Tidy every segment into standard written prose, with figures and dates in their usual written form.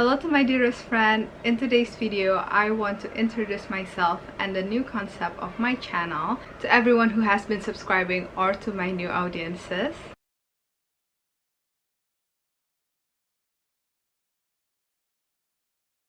Hello to my dearest friend. In today's video, I want to introduce myself and the new concept of my channel to everyone who has been subscribing or to my new audiences.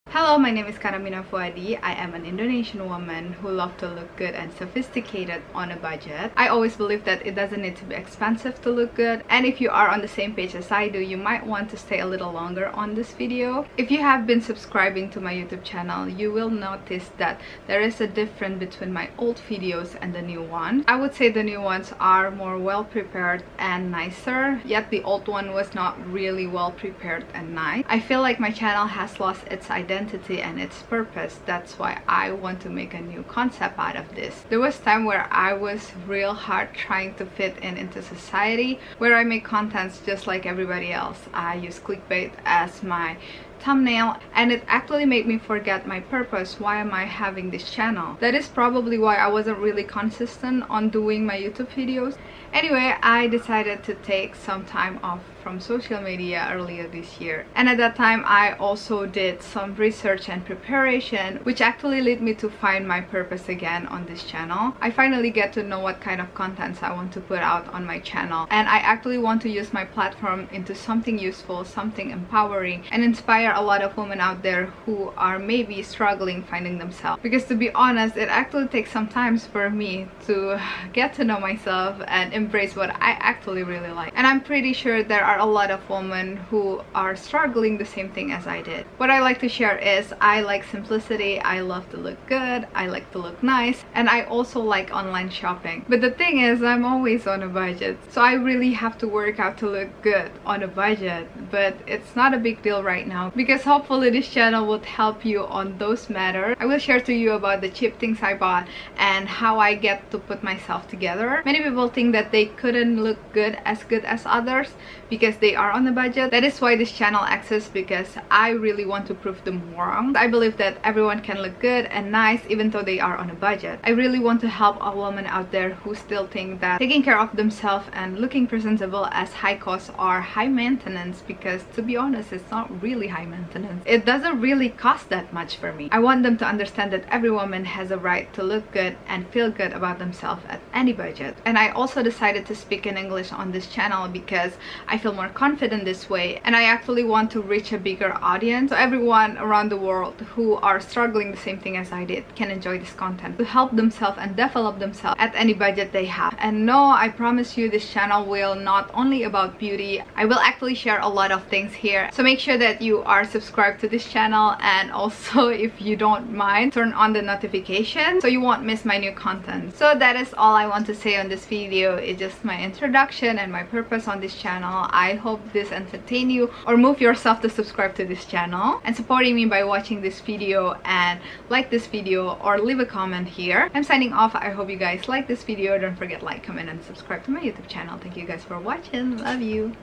Hello, my name is Karamina Fuady. I am an Indonesian woman who loves to look good and sophisticated on a budget. I always believe that it doesn't need to be expensive to look good, and if you are on the same page as I do, you might want to stay a little longer on this video. If you have been subscribing to my YouTube channel, you will notice that there is a difference between my old videos and the new one. I would say the new ones are more well prepared and nicer, yet the old one was not really well prepared and nice. I feel like my channel has lost its identity and its purpose. That's why I want to make a new concept out of this. There was time where I was real hard trying to fit in into society, where I make contents just like everybody else. I use clickbait as my thumbnail, and it actually made me forget my purpose. Why am I having this channel? That is probably why I wasn't really consistent on doing my YouTube videos. Anyway, I decided to take some time off from social media earlier this year, and at that time I also did some research and preparation, which actually led me to find my purpose again on this channel. I finally get to know what kind of contents I want to put out on my channel, and I actually want to use my platform into something useful, something empowering, and inspire a lot of women out there who are maybe struggling finding themselves. Because to be honest, it actually takes some time for me to get to know myself and embrace what I actually really like. And I'm pretty sure there are a lot of women who are struggling the same thing as I did. What I like to share is I like simplicity, I love to look good, I like to look nice, and I also like online shopping. But the thing is, I'm always on a budget, so I really have to work out to look good on a budget. But it's not a big deal right now, because hopefully this channel would help you on those matters. I will share to you about the cheap things I bought and how I get to put myself together. Many people think that they couldn't look good as others because they are on a budget. That is why this channel exists, because I really want to prove them wrong. I believe that everyone can look good and nice even though they are on a budget. I really want to help a woman out there who still think that taking care of themselves and looking presentable as high cost or high maintenance, because to be honest, it's not really high maintenance. It doesn't really cost that much for me. I want them to understand that every woman has a right to look good and feel good about themselves at any budget. And I also decided to speak in English on this channel because I feel more confident this way, and I actually want to reach a bigger audience, so everyone around the world who are struggling the same thing as I did can enjoy this content to help themselves and develop themselves at any budget they have. And no, I promise you, this channel will not only about beauty. I will actually share a lot of things here, so make sure that you are subscribed to this channel, and also, if you don't mind, turn on the notification so you won't miss my new content. So that is all I want to say on this video. It's just my introduction and my purpose on this channel. I hope this entertain you or move yourself to subscribe to this channel and supporting me by watching this video and like this video or leave a comment here. I'm signing off. I hope you guys like this video. Don't forget, like, comment, and subscribe to my YouTube channel. Thank you guys for watching. Love you.